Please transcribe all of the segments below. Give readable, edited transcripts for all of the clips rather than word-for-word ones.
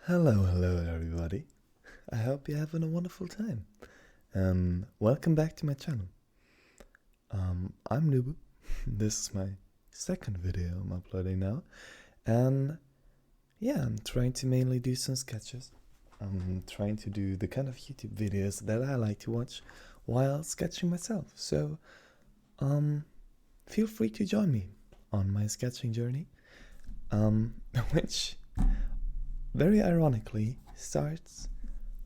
Hello everybody. I hope you're having a wonderful time. Welcome back to my channel. I'm Nubu. This is my second video I'm uploading now. And yeah, I'm trying to mainly do some sketches. I'm trying to do the kind of YouTube videos that I like to watch while sketching myself. So, feel free to join me on my sketching journey. Which very ironically starts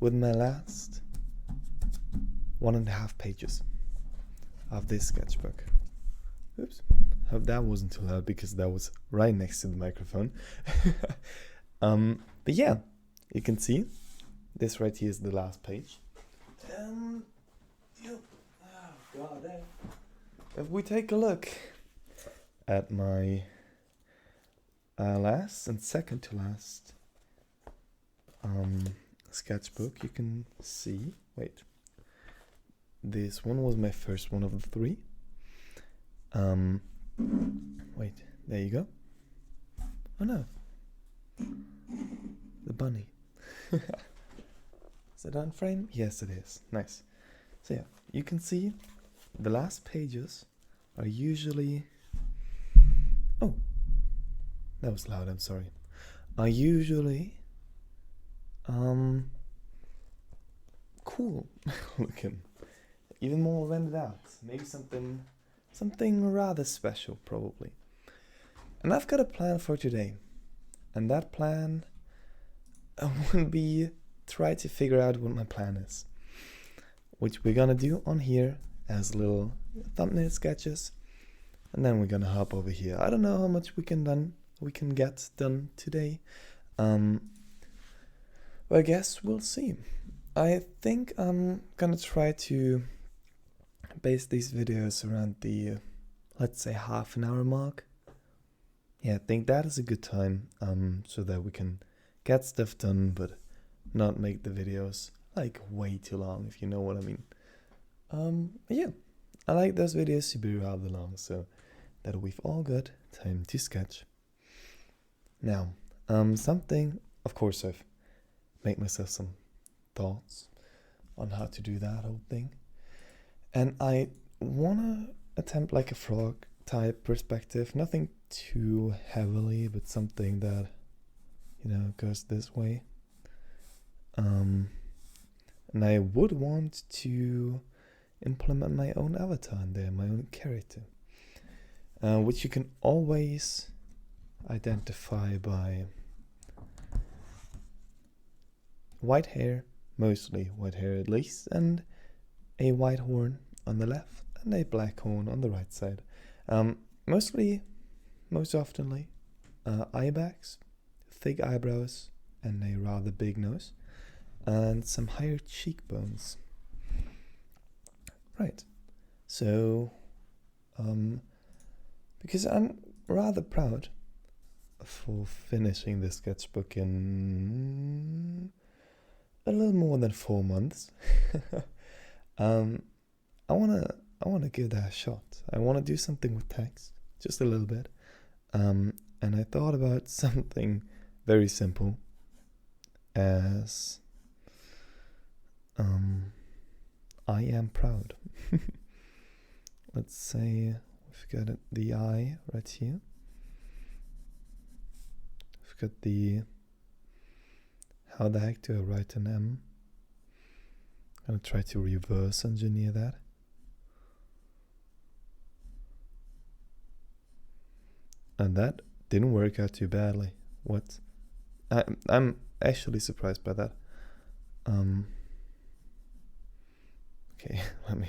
with my last 1.5 pages of this sketchbook. Oops, hope that wasn't too loud because that was right next to the microphone. But yeah, you can see this right here is the last page. If we take a look at my last and second to last sketchbook, you can see, wait, this one was my first one of the three. Wait, there you go. Oh no, the bunny. Is it on frame? Yes, it is. Nice. So yeah, you can see the last pages are usually, oh, that was loud, I'm sorry, are usually cool looking, even more rendered out, maybe something rather special probably. And I've got a plan for today, and that plan will be try to figure out what my plan is, which we're gonna do on here as little thumbnail sketches, and then we're gonna hop over here. I don't know how much we can get done today, but I guess we'll see. I think I'm gonna try to base these videos around the, let's say, half an hour mark. Yeah, I think that is a good time, so that we can get stuff done, but not make the videos like way too long, if you know what I mean. Yeah, I like those videos to be rather long, so that we've all got time to sketch. Now, something, of course, I've made myself some thoughts on how to do that whole thing, and I wanna attempt like a frog type perspective, nothing too heavily, but something that, you know, goes this way. And I would want to implement my own avatar in there, my own character, which you can always identify by white hair, mostly white hair at least, and a white horn on the left and a black horn on the right side. Most oftenly, eye bags, thick eyebrows, and a rather big nose, and some higher cheekbones. Right. So, because I'm rather proud for finishing this sketchbook in a little more than 4 months. I wanna give that a shot. I wanna do something with text, just a little bit. And I thought about something very simple as I am proud. Let's say we've got the I right here. We've got the, how the heck do I write an M? I'm gonna try to reverse engineer that. And that didn't work out too badly. What? I'm actually surprised by that. Okay, let me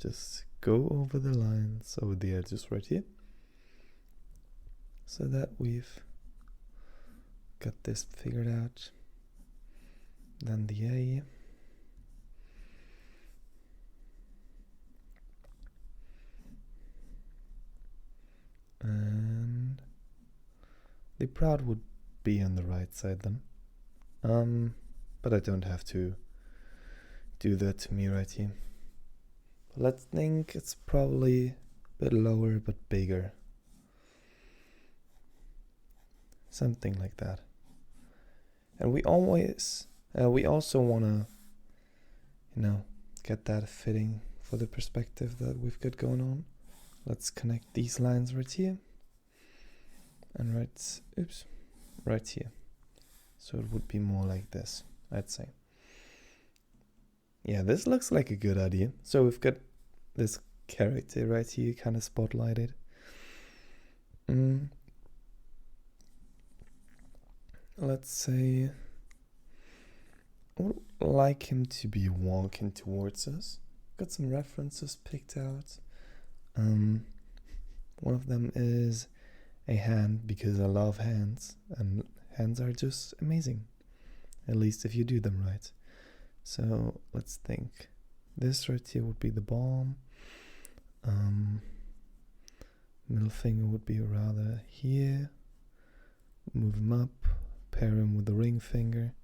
just go over the lines, over the edges right here, so that we've got this figured out. Then the A. And the proud would be on the right side then. But I don't have to do that to me right here. Let's think it's probably a bit lower but bigger. Something like that. And we also want to, get that fitting for the perspective that we've got going on. Let's connect these lines right here and right here. So it would be more like this, I'd say. Yeah, this looks like a good idea. So we've got this character right here kind of spotlighted. Let's say I would like him to be walking towards us. Got some references picked out. One of them is a hand, because I love hands, and hands are just amazing, at least if you do them right. So let's think. This right here would be the palm. Middle finger would be rather here. Move him up, pair him with the ring finger,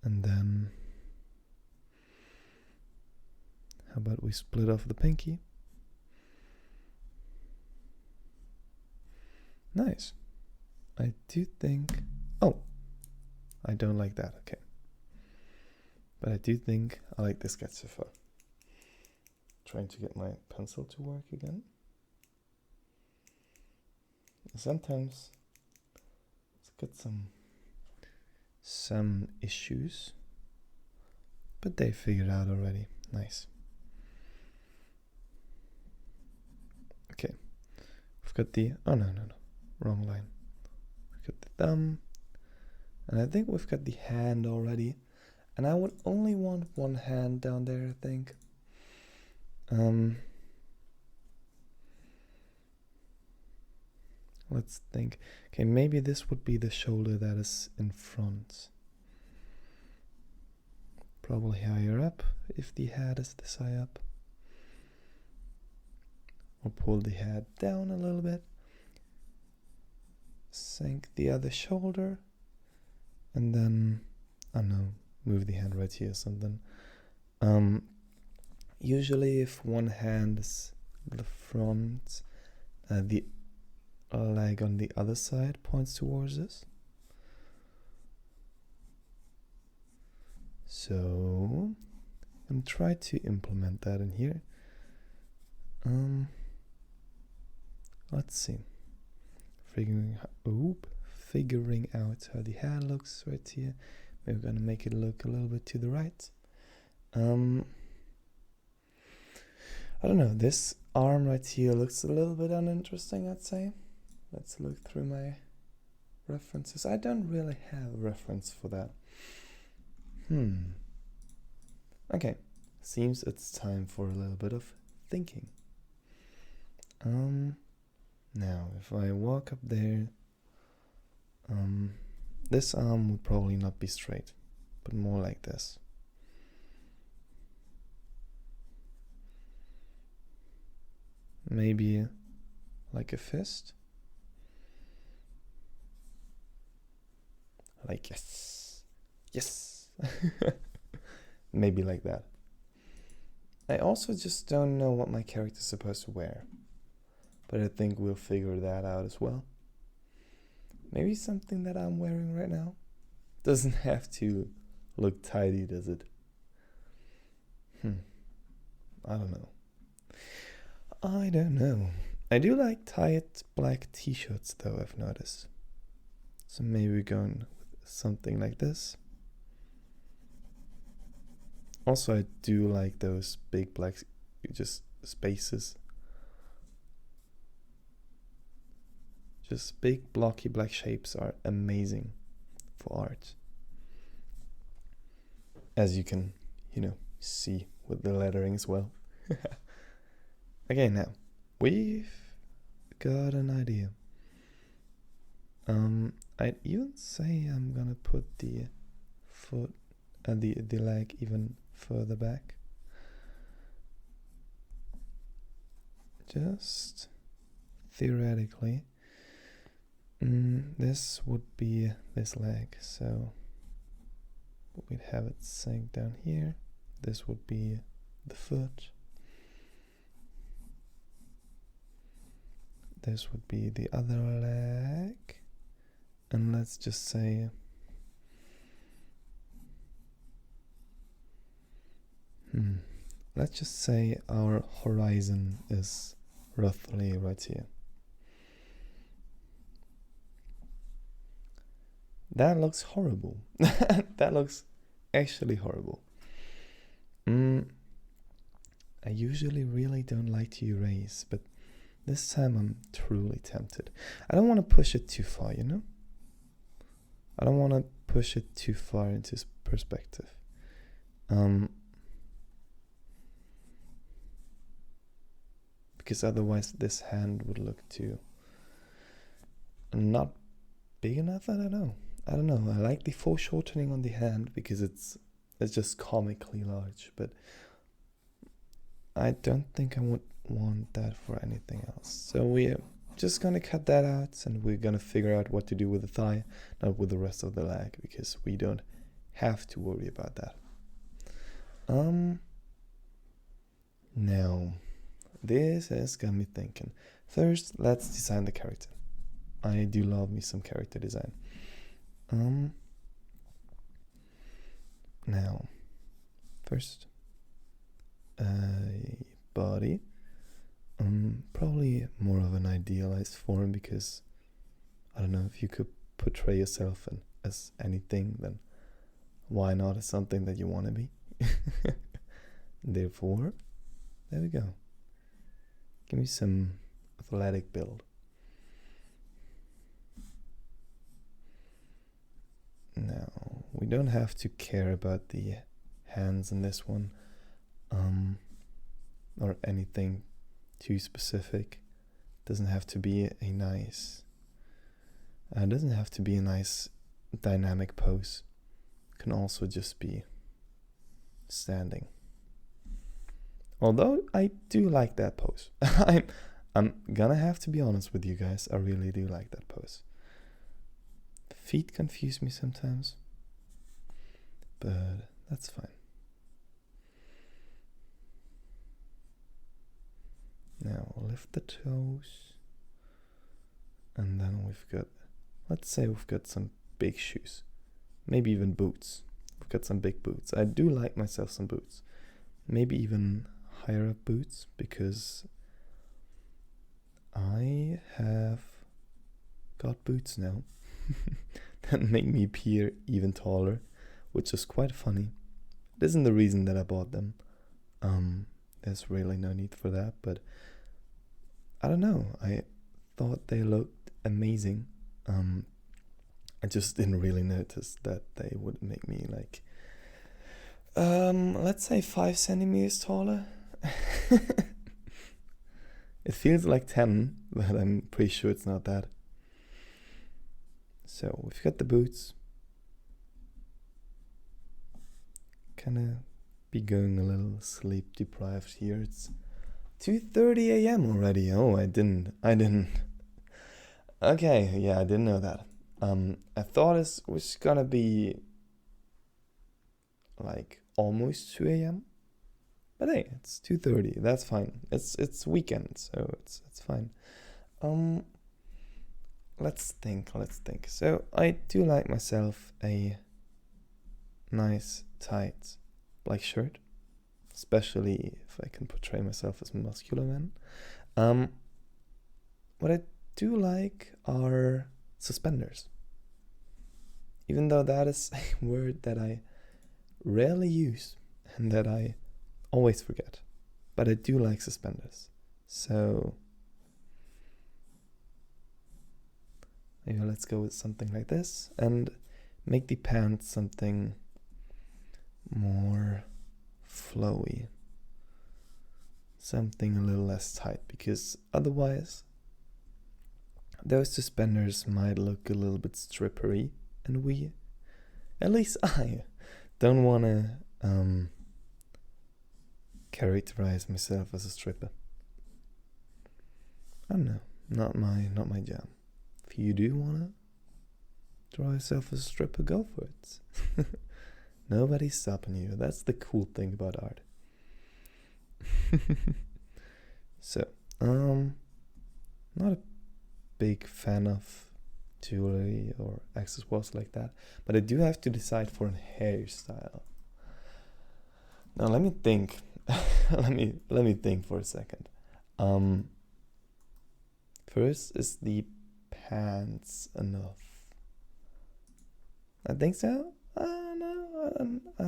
and then how about we split off the pinky? Nice. I do think, oh, I don't like that, okay. But I do think I like this sketch so far. Trying to get my pencil to work again. Sometimes it's got some issues, but they figured out already. Nice. Okay, we've got the, oh no, wrong line. We've got the thumb, and I think we've got the hand already. And I would only want one hand down there, I think. Let's think. Okay, maybe this would be the shoulder that is in front. Probably higher up, if the head is this high up. Or pull the head down a little bit. Sink the other shoulder. And then, I don't know, move the hand right here or something. Usually if one hand is the front, the leg on the other side points towards us. So I'm trying to implement that in here. Let's see. Figuring out how the hair looks right here. Maybe we're gonna make it look a little bit to the right. I don't know, this arm right here looks a little bit uninteresting, I'd say. Let's look through my references. I don't really have a reference for that. Okay, seems it's time for a little bit of thinking. Now, if I walk up there, this arm would probably not be straight, but more like this. Maybe like a fist. Like yes. Maybe like that. I also just don't know what my character's supposed to wear, but I think we'll figure that out as well. Maybe something that I'm wearing right now. Doesn't have to look tidy, does it? I don't know. I do like tight black t-shirts though, I've noticed. So maybe we're going with something like this. Also, I do like those big black just spaces. Just big blocky black shapes are amazing for art. As you can, see with the lettering as well. Okay, now we've got an idea. I'd even say I'm gonna put the foot and the leg even further back. Just theoretically, this would be this leg, so we'd have it sink down here. This would be the foot. This would be the other leg. And let's just say let's just say our horizon is roughly right here. That looks horrible. That looks actually horrible. I usually really don't like to erase, but this time I'm truly tempted. I don't want to push it too far, you know? I don't want to push it too far into perspective. Because otherwise this hand would look too not big enough. I don't know. I like the foreshortening on the hand because it's just comically large, but I don't think I would want that for anything else. So we're just gonna cut that out, and we're gonna figure out what to do with the thigh, not with the rest of the leg, because we don't have to worry about that. Now, this has got me thinking. First, let's design the character. I do love me some character design. Now, first, a body. Probably more of an idealized form, because I don't know, if you could portray yourself as anything, then why not as something that you want to be? Therefore, there we go. Give me some athletic build. Now, we don't have to care about the hands in this one, or anything too specific. Doesn't have to be a nice dynamic pose. Can also just be standing. Although I do like that pose. I'm gonna have to be honest with you guys. I really do like that pose. Feet confuse me sometimes, but that's fine. Now lift the toes, and then let's say we've got some big shoes, maybe even boots. We've got some big boots. I do like myself some boots, maybe even higher up boots, because I have got boots now that make me appear even taller, which is quite funny. It isn't the reason that I bought them. There's really no need for that, but I don't know. I thought they looked amazing. I just didn't really notice that they would make me like, let's say 5 centimeters taller. It feels like 10, but I'm pretty sure it's not that. So we've got the boots. Kinda be going a little sleep deprived here. It's 2:30 a.m. already. Oh, I didn't. Okay, yeah, I didn't know that. I thought it was gonna be like almost 2 a.m. But hey, it's 2:30. That's fine. It's weekend, so it's fine. Let's think. So I do like myself a nice tight black shirt, especially if I can portray myself as a muscular man. What I do like are suspenders, even though that is a word that I rarely use and that I always forget, but I do like suspenders. So maybe let's go with something like this and make the pants something more flowy, something a little less tight, because otherwise those suspenders might look a little bit strippery, and at least I don't want to characterize myself as a stripper. I don't know, not my jam. If you do want to draw yourself as a stripper, go for it. Nobody's stopping you. That's the cool thing about art. So, not a big fan of jewelry or accessories like that, but I do have to decide for a hairstyle. Now let me think. let me think for a second. First, is the pants enough? I think so. No, I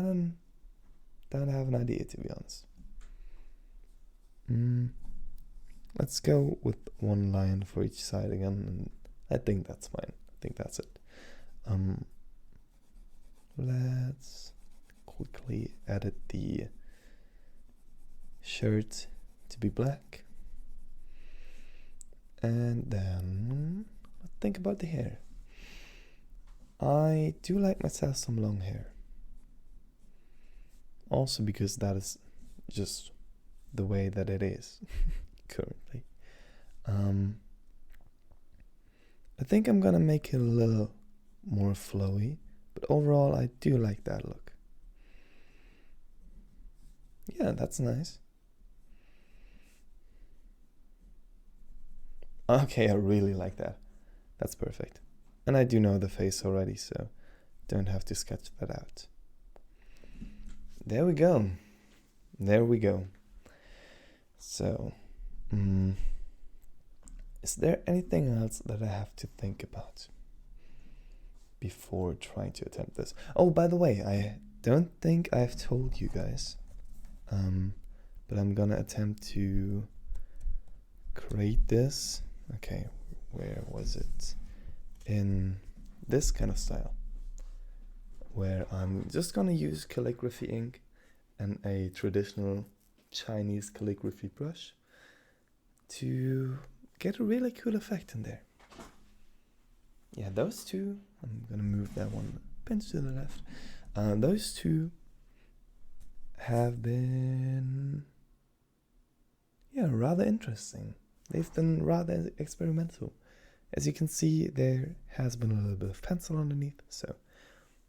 don't have an idea, to be honest. Let's go with one line for each side again, and I think that's fine. I think that's it. Let's quickly edit the shirt to be black. And then think about the hair. I do like myself some long hair. Also because that is just the way that it is currently. I think I'm gonna make it a little more flowy, but overall I do like that look. Yeah, that's nice. Okay, I really like that. That's perfect. And I do know the face already, so don't have to sketch that out. There we go. There we go. So, is there anything else that I have to think about before trying to attempt this? Oh, by the way, I don't think I've told you guys, but I'm gonna attempt to create this. Okay, where was it? In this kind of style, where I'm just gonna use calligraphy ink and a traditional Chinese calligraphy brush to get a really cool effect in there. Yeah, those two, I'm gonna move that one pinch to the left. Those two have been, rather interesting. They've been rather experimental. As you can see, there has been a little bit of pencil underneath, so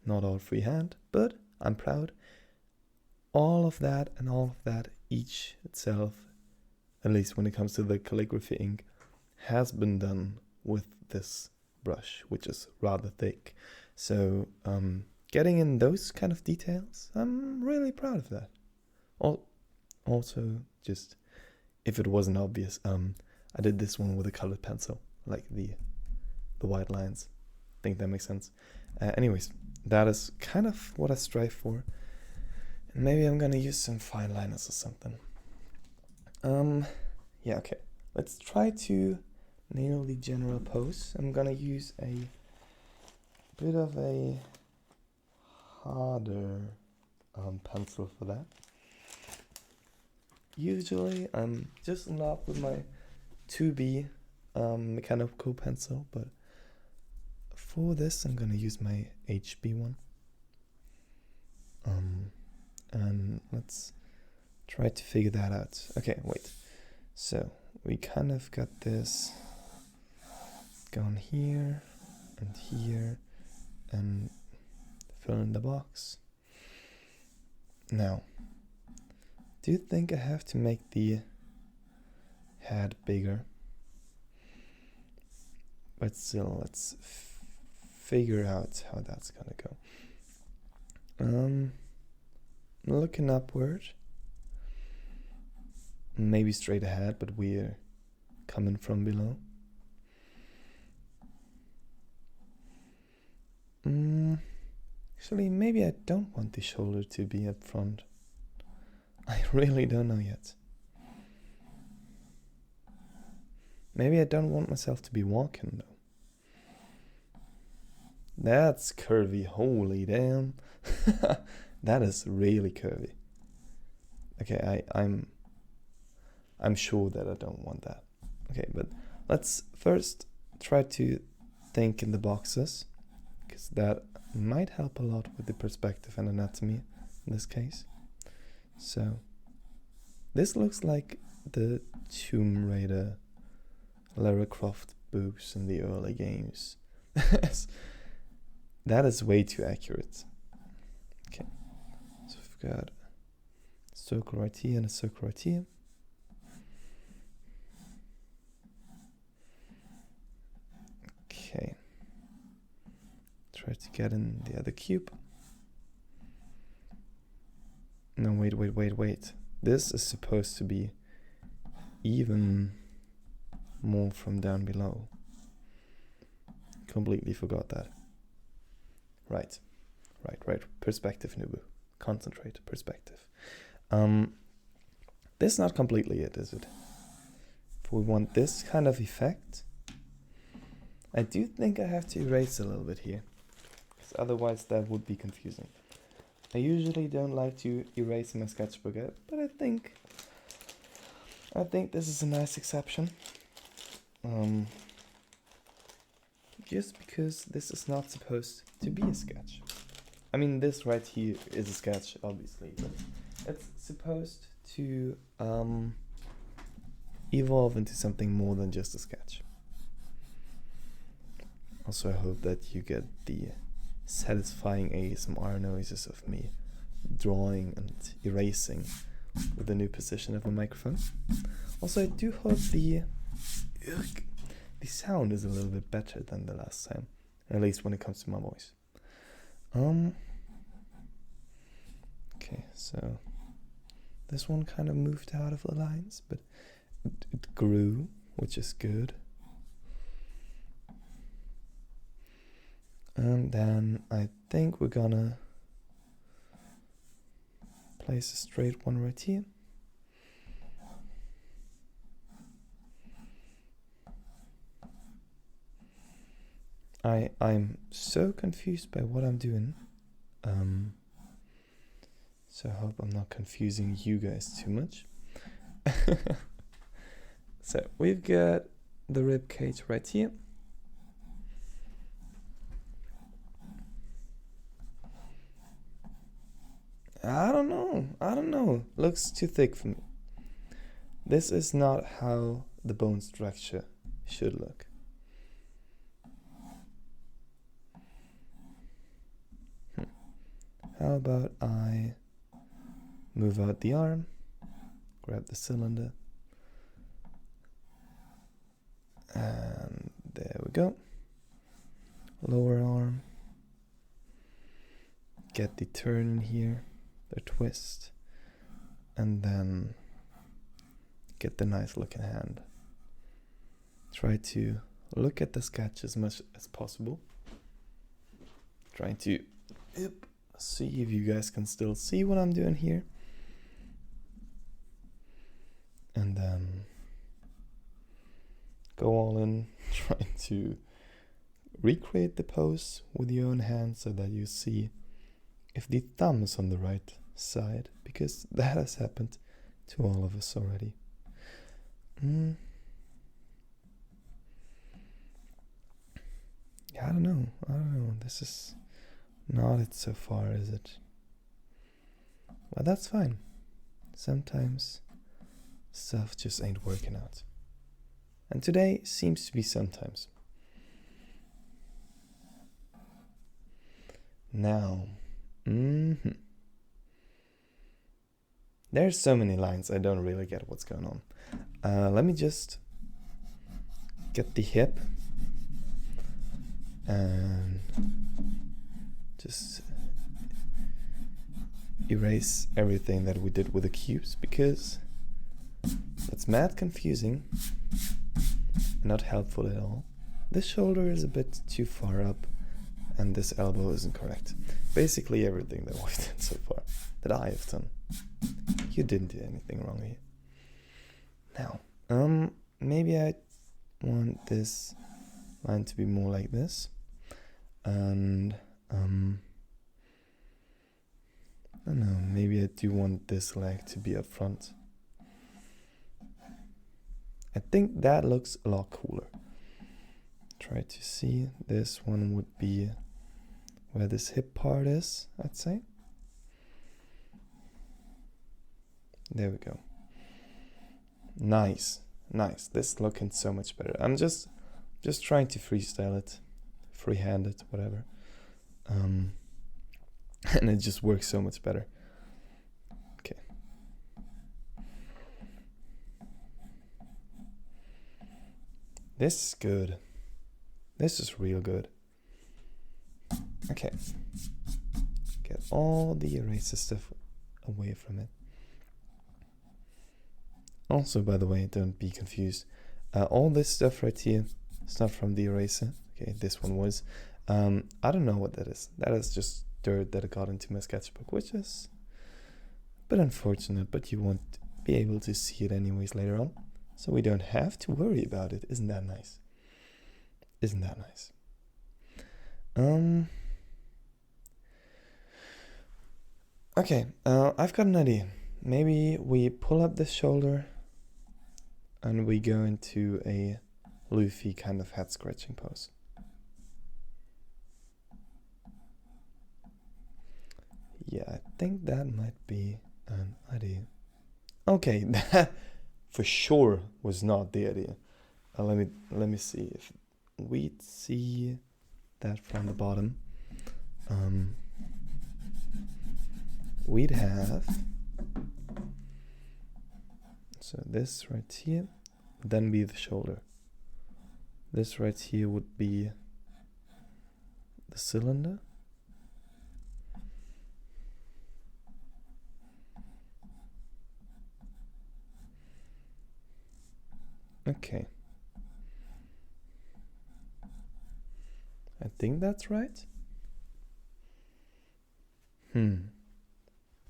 not all freehand, but I'm proud. All of that and all of that, each itself, at least when it comes to the calligraphy ink, has been done with this brush, which is rather thick. So getting in those kind of details, I'm really proud of that. Also, just if it wasn't obvious, I did this one with a colored pencil, like the white lines. I think that makes sense. Anyways, that is kind of what I strive for. And maybe I'm gonna use some fine liners or something. Yeah, okay. Let's try to nail the general pose. I'm gonna use a bit of a harder pencil for that. Usually I'm just in love with my 2B mechanical pencil, but for this I'm gonna use my HB one. And let's try to figure that out. Okay, wait. So we kind of got this going here and fill in the box. Now, do you think I have to make the head bigger? But still, let's figure out how that's gonna go. Looking upward, maybe straight ahead, but we're coming from below. Actually, maybe I don't want the shoulder to be up front. I really don't know yet. Maybe I don't want myself to be walking though. That's curvy, holy damn. That is really curvy. Okay, I'm sure that I don't want that. Okay, but let's first try to think in the boxes, because that might help a lot with the perspective and anatomy in this case. So this looks like the Tomb Raider Lara Croft boobs in the early games. That is way too accurate. Okay, so we've got a circle right here and a circle right here. Okay, try to get in the other cube. No, wait. this is supposed to be even more from down below. Completely forgot that. Right. Perspective, Nubu. Concentrate, perspective. This is not completely it, is it? If we want this kind of effect, I do think I have to erase a little bit here, because otherwise that would be confusing. I usually don't like to erase my sketchbook, but I think this is a nice exception. Just because this is not supposed to be a sketch. I mean, this right here is a sketch, obviously, but it's supposed to evolve into something more than just a sketch. Also, I hope that you get the satisfying ASMR noises of me drawing and erasing with the new position of the microphone. Also, I do hope the sound is a little bit better than the last time, at least when it comes to my voice. Okay, so this one kind of moved out of the lines, but it grew, which is good. And then I think we're gonna place a straight one right here. I'm so confused by what I'm doing. So I hope I'm not confusing you guys too much. So we've got the rib cage right here. I don't know. Looks too thick for me. This is not how the bone structure should look. How about I move out the arm, grab the cylinder, and there we go. Lower arm, get the turn in here, the twist, and then get the nice looking hand. Try to look at the sketch as much as possible. Trying to see if you guys can still see what I'm doing here. And then go all in, trying to recreate the pose with your own hand so that you see if the thumb is on the right side, because that has happened to all of us already. I don't know. This is not it so far, is it? But that's fine. Sometimes stuff just ain't working out. And today seems to be sometimes. Now, there's so many lines I don't really get what's going on. Let me just get the hip and just erase everything that we did with the cubes, because it's mad confusing, not helpful at all. This shoulder is a bit too far up and this elbow isn't correct. Basically everything that we've done so far, that I have done. You didn't do anything wrong here. Now, maybe I want this line to be more like this, and I don't know, maybe I do want this leg to be up front. I think that looks a lot cooler. Try to see, this one would be where this hip part is, I'd say. There we go. Nice. This looking so much better. I'm just trying to freestyle it, freehand it, whatever. And it just works so much better. Okay. This is good. This is real good. Okay. Get all the eraser stuff away from it. Also, by the way, don't be confused. All this stuff right here, it's not from the eraser. Okay, this one was. I don't know what that is. That is just dirt that got into my sketchbook, which is a bit unfortunate, but you won't be able to see it anyways later on. So we don't have to worry about it. Isn't that nice? Isn't that nice? Okay, I've got an idea. Maybe we pull up this shoulder and we go into a Luffy kind of head scratching pose. Yeah, I think that might be an idea. Okay, that for sure was not the idea. Let me see if we'd see that from the bottom. We'd have, so this right here would then be the shoulder. This right here would be the cylinder. Okay. I think that's right.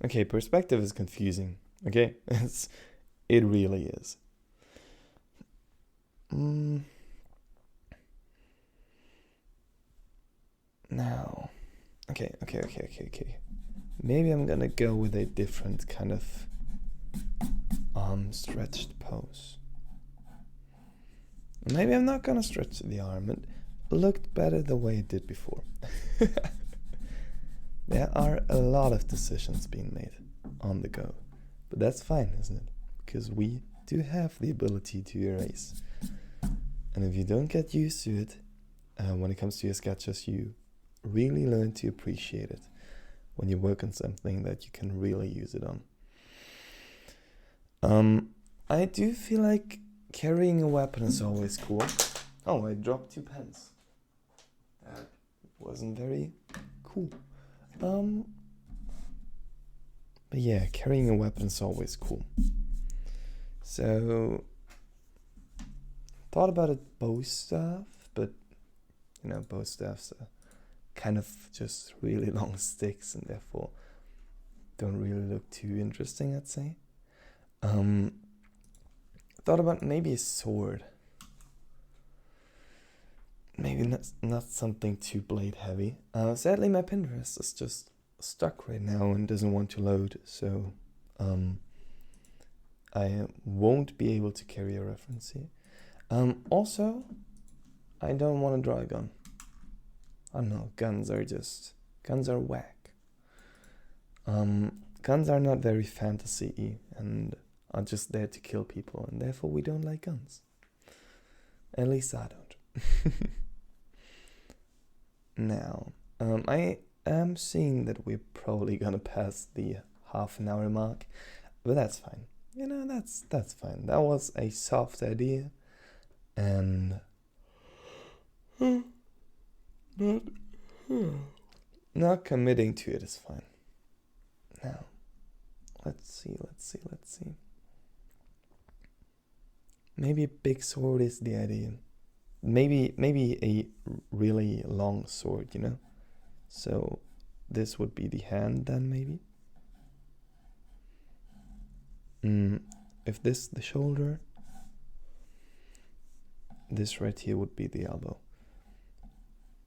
Okay, perspective is confusing. Okay, it really is. Now, okay. Maybe I'm gonna go with a different kind of arm stretched pose. Maybe I'm not gonna stretch the arm. It looked better the way it did before. There are a lot of decisions being made on the go, but that's fine, isn't it? Because we do have the ability to erase. And if you don't get used to it, when it comes to your sketches, you really learn to appreciate it when you work on something that you can really use it on. I do feel like carrying a weapon is always cool. Oh, I dropped 2 pens. That wasn't very cool. But yeah, carrying a weapon is always cool. So, thought about a bow staff, but you know, bow staffs are kind of just really long sticks and therefore don't really look too interesting, I'd say. Thought about maybe a sword. Maybe not something too blade heavy. Sadly, my Pinterest is just stuck right now and doesn't want to load, so I won't be able to carry a reference here. Also, I don't want to draw a gun. I don't know, guns are whack. Guns are not very fantasy-y and are just there to kill people, and therefore we don't like guns. At least I don't. Now, I am seeing that we're probably gonna pass the half-an-hour mark, but that's fine. You know, that's fine. That was a soft idea, and not committing to it is fine. Now, let's see. Maybe a big sword is the idea. Maybe a really long sword, you know? So this would be the hand then, maybe? If this the shoulder, this right here would be the elbow.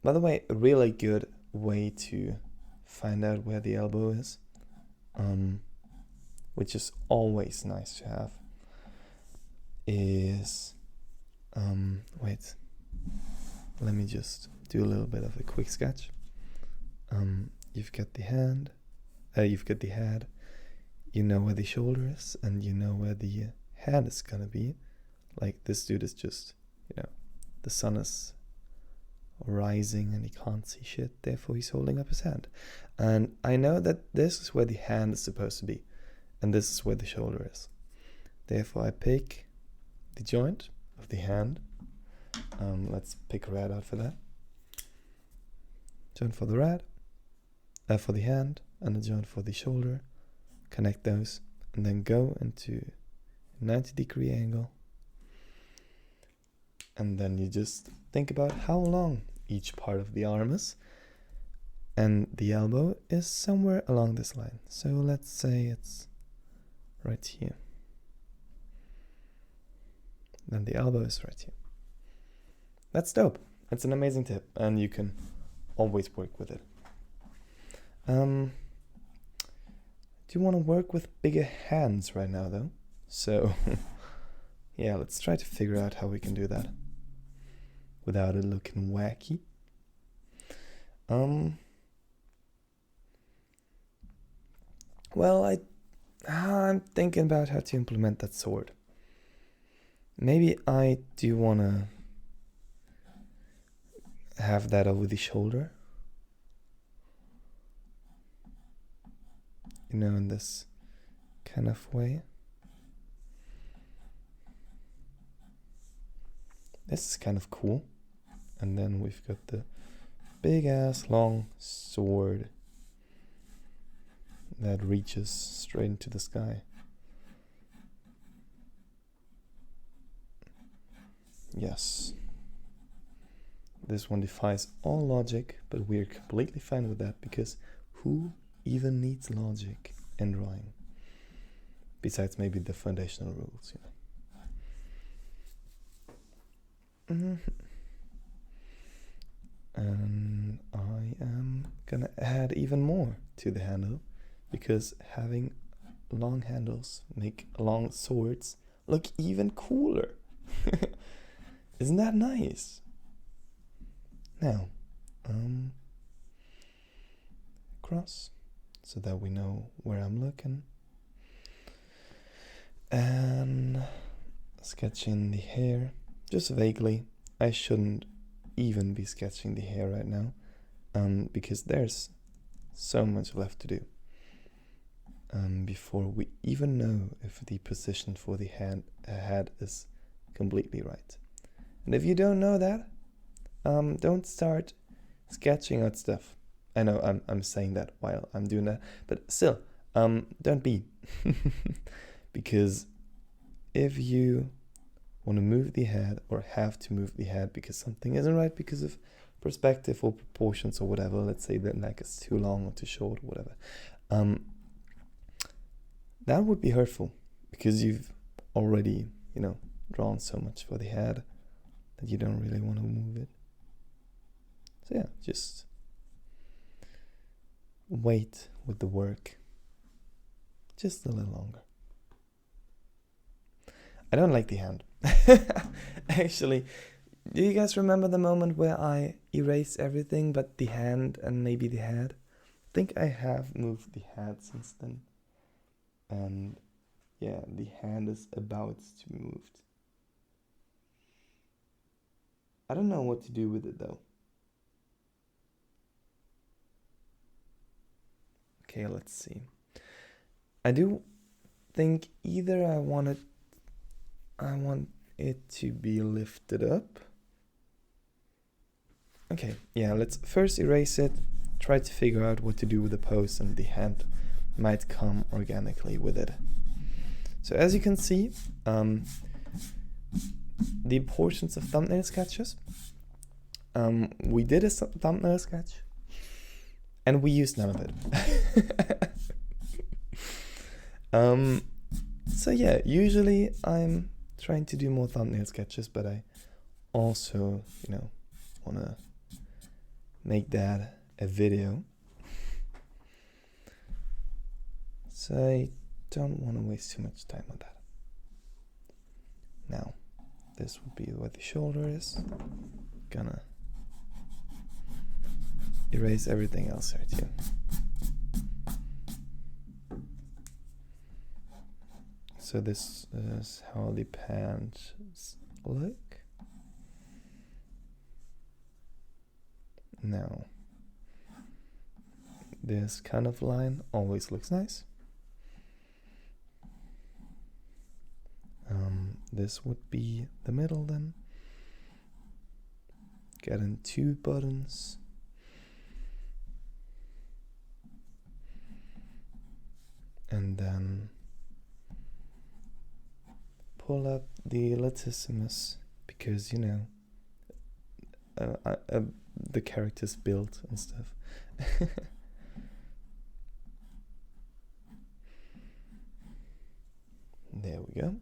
By the way, a really good way to find out where the elbow is, which is always nice to have, is, wait, let me just do a little bit of a quick sketch. You've got the hand, you've got the head, you know where the shoulder is, and you know where the hand is gonna be. Like this dude is just, you know, the sun is rising and he can't see shit, therefore he's holding up his hand. And I know that this is where the hand is supposed to be, and this is where the shoulder is. Therefore I pick the joint of the hand. Let's pick red out for that. Joint for the red, for the hand, and a joint for the shoulder. Connect those, and then go into 90-degree angle. And then you just think about how long each part of the arm is. And the elbow is somewhere along this line. So let's say it's right here. Then the elbow is right here. That's dope. That's an amazing tip, and you can always work with it. Do you want to work with bigger hands right now, though? So, yeah, let's try to figure out how we can do that without it looking wacky. Well, I'm thinking about how to implement that sword. Maybe I do want to have that over the shoulder. You know, in this kind of way. This is kind of cool. And then we've got the big ass long sword that reaches straight into the sky. Yes. This one defies all logic, but we're completely fine with that because who even needs logic in drawing? Besides maybe the foundational rules, you know. And I am gonna add even more to the handle because having long handles make long swords look even cooler. Isn't that nice? Now, cross so that we know where I'm looking. And sketching the hair just vaguely. I shouldn't even be sketching the hair right now because there's so much left to do before we even know if the position for the head is completely right. And if you don't know that, don't start sketching out stuff. I know I'm saying that while I'm doing that, but still, don't be. Because if you want to move the head or have to move the head because something isn't right because of perspective or proportions or whatever, let's say the neck is too long or too short or whatever, that would be hurtful because you've already, drawn so much for the head that you don't really want to move it. So yeah, just wait with the work just a little longer. I don't like the hand. Actually, do you guys remember the moment where I erased everything but the hand and maybe the head? I think I have moved the head since then. And yeah, the hand is about to be moved. I don't know what to do with it though. Okay, let's see. I do think either I want it to be lifted up. Okay, yeah, let's first erase it, try to figure out what to do with the pose, and the hand might come organically with it. So as you can see, the portions of thumbnail sketches, we did a thumbnail sketch and we used none of it. So yeah, usually I'm trying to do more thumbnail sketches, but I also, want to make that a video. So I don't want to waste too much time on that. Now, this would be where the shoulder is. Gonna erase everything else right here. So this is how the pants look. Now, this kind of line always looks nice. This would be the middle then. Getting 2 buttons. And then pull up the latissimus because, you know, the character's built and stuff. There we go.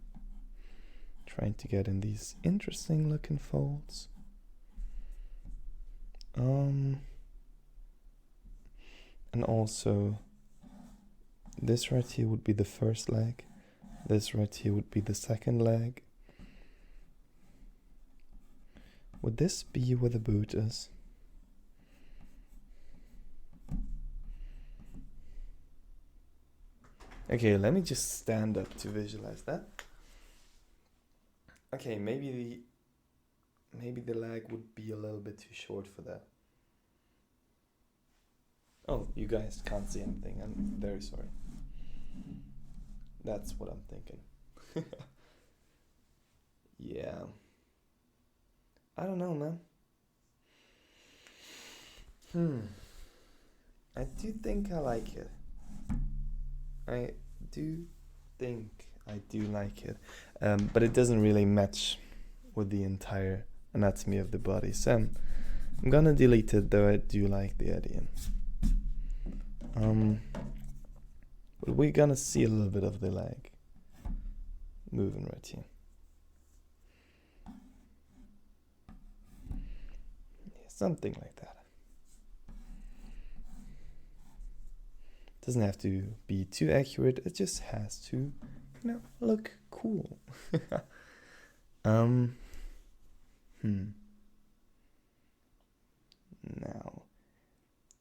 Trying to get in these interesting looking folds. And also this right here would be the first leg. This right here would be the second leg. Would this be where the boot is? Okay, let me just stand up to visualize that. Okay, maybe the leg would be a little bit too short for that. Oh, you guys can't see anything. I'm very sorry. That's what I'm thinking. Yeah. I don't know, man. I do think I like it. I do think I do like it. But it doesn't really match with the entire anatomy of the body. So I'm gonna delete it, though I do like the idea. But we're gonna see a little bit of the leg moving right here. Yeah, something like that. Doesn't have to be too accurate, it just has to, you know, look cool. Now,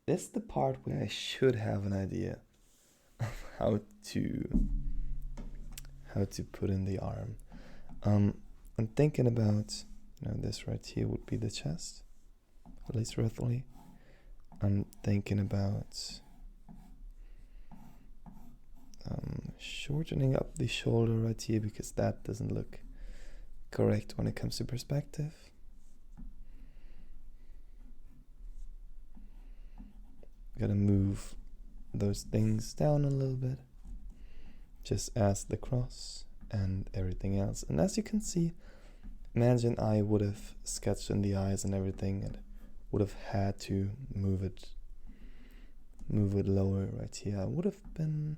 this is the part where I should have an idea of how to put in the arm. I'm thinking about, you know, this right here would be the chest, at least roughly. I'm thinking about shortening up the shoulder right here because that doesn't look correct when it comes to perspective. Gotta move those things down a little bit, just as the cross and everything else. And as you can see, imagine I would have sketched in the eyes and everything and would have had to move it lower right here. I would have been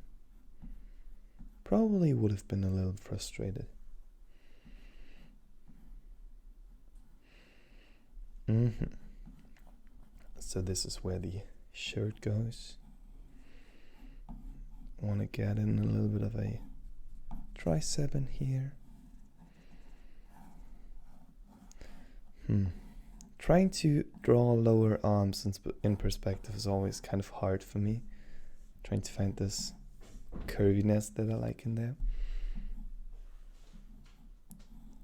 probably would have been a little frustrated. So this is where the shirt goes. I want to get in a little bit of a tricep in here. Trying to draw lower arms in perspective is always kind of hard for me. Trying to find this curviness that I like in there.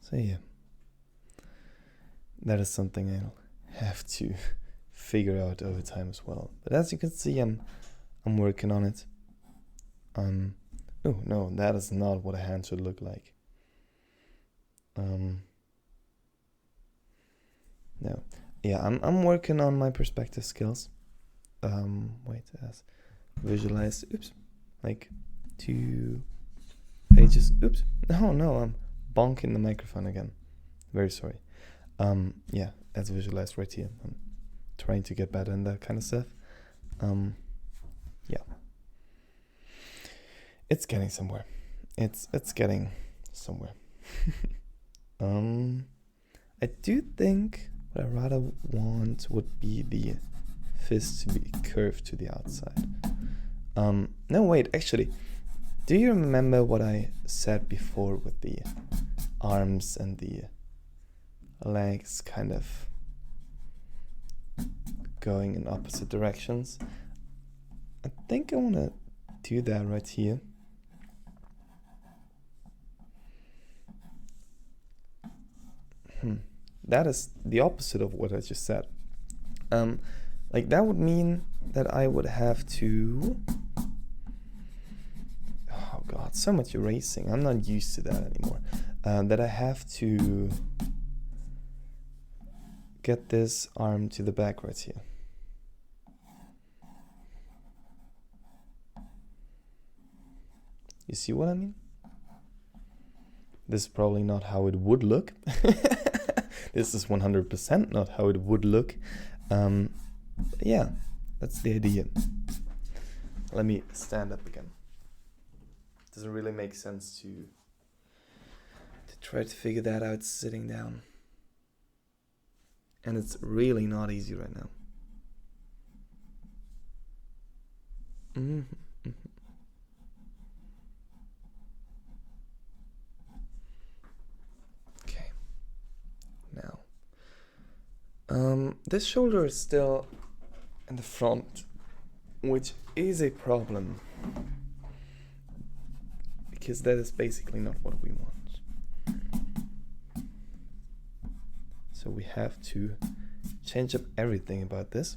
So yeah, that is something I'll have to figure out over time as well. But as you can see, I'm working on it. Oh no, that is not what a hand should look like. No, yeah, I'm working on my perspective skills. Visualize. Oops, like 2 pages. Oops, no, I'm bonking the microphone again. Very sorry. Yeah, as visualized right here. I'm trying to get better in that kind of stuff. Yeah, it's getting somewhere. It's getting somewhere. I do think what I rather want would be the fist to be curved to the outside. No, wait, actually, do you remember what I said before with the arms and the legs kind of going in opposite directions? I think I want to do that right here. That is the opposite of what I just said. Like that would mean that I would have to... Oh god, so much erasing. I'm not used to that anymore. That I have to get this arm to the back right here. You see what I mean? This is probably not how it would look. This is 100% not how it would look. Yeah, that's the idea. Let me stand up again. Doesn't really make sense to try to figure that out sitting down. And it's really not easy right now. Okay. Now, this shoulder is still in the front, which is a problem, because that is basically not what we want. So we have to change up everything about this.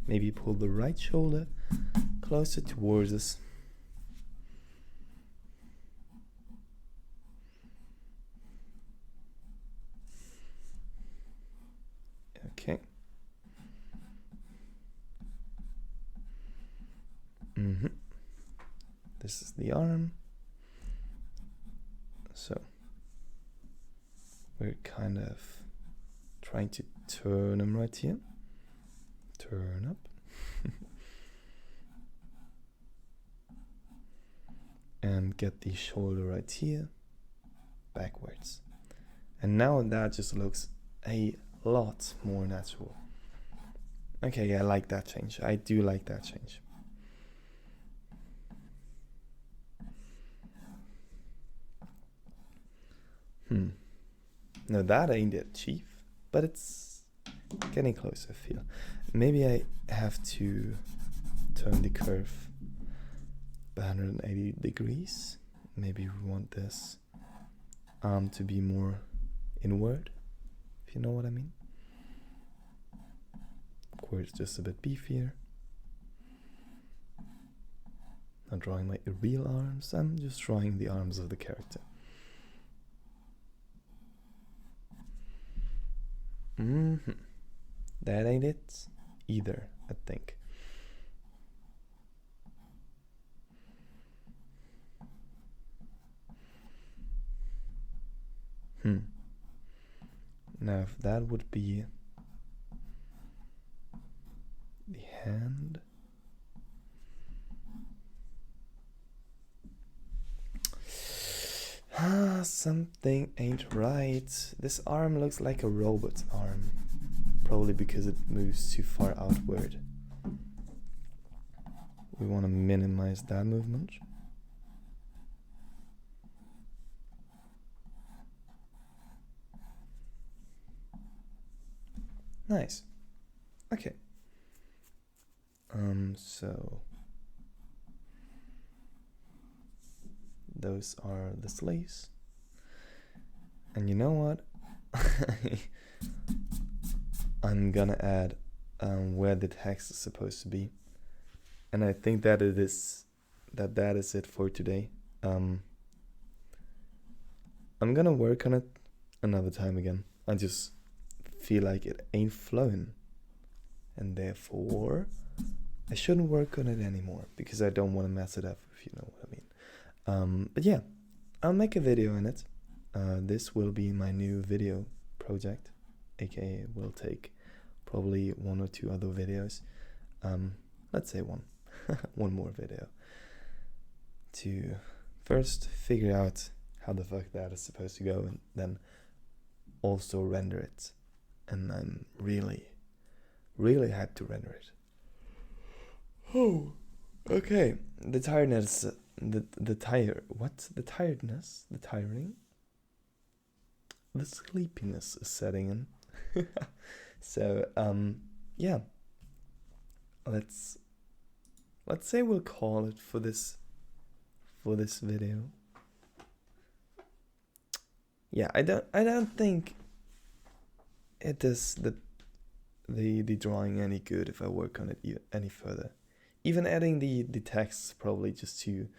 Maybe pull the right shoulder closer towards us. Okay. This is the arm. So we're kind of trying to turn him right here. Turn up. And get the shoulder right here, backwards. And now that just looks a lot more natural. Okay, yeah, I like that change. I do like that change. No, that ain't it, Chief. But it's getting close, I feel. Maybe I have to turn the curve by 180 degrees. Maybe we want this arm to be more inward, if you know what I mean. Of course, just a bit beefier. Not drawing my real arms, I'm just drawing the arms of the character. That ain't it either, I think. Now if that would be the hand. Something ain't right. This arm looks like a robot arm. Probably because it moves too far outward. We want to minimize that movement. Nice. Okay. So those are the sleeves. And you know what? I'm gonna add where the text is supposed to be. And I think that that is it for today. I'm gonna work on it another time again. I just feel like it ain't flowing. And therefore I shouldn't work on it anymore because I don't want to mess it up, if you know what I mean. But yeah, I'll make a video on it. This will be my new video project, aka will take probably 1 or 2 other videos. Let's say one more video to first figure out how the fuck that is supposed to go, and then also render it. And I'm really hyped to render it. Oh, okay. The tiredness, the tiring, the sleepiness is setting in. So, yeah. Let's say we'll call it for this video. Yeah, I don't think it does the drawing any good if I work on it any further. Even adding the text probably just too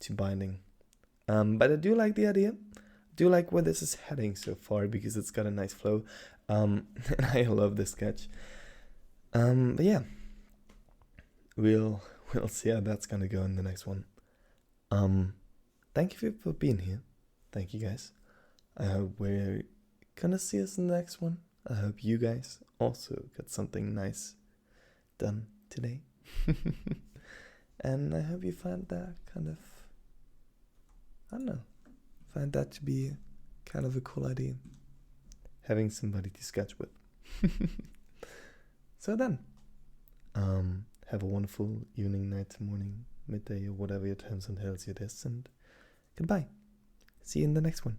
binding. But I do like the idea. I do like where this is heading so far because it's got a nice flow. And I love this sketch. But yeah, we'll see how that's gonna go in the next one. thank you for being here. Thank you guys. I hope we're gonna see us in the next one. I hope you guys also got something nice done today. And I hope you find that kind of, I don't know, find that to be kind of a cool idea. Having somebody to sketch with. So then, have a wonderful evening, night, morning, midday, or whatever your time zone tells you it is, and goodbye. See you in the next one.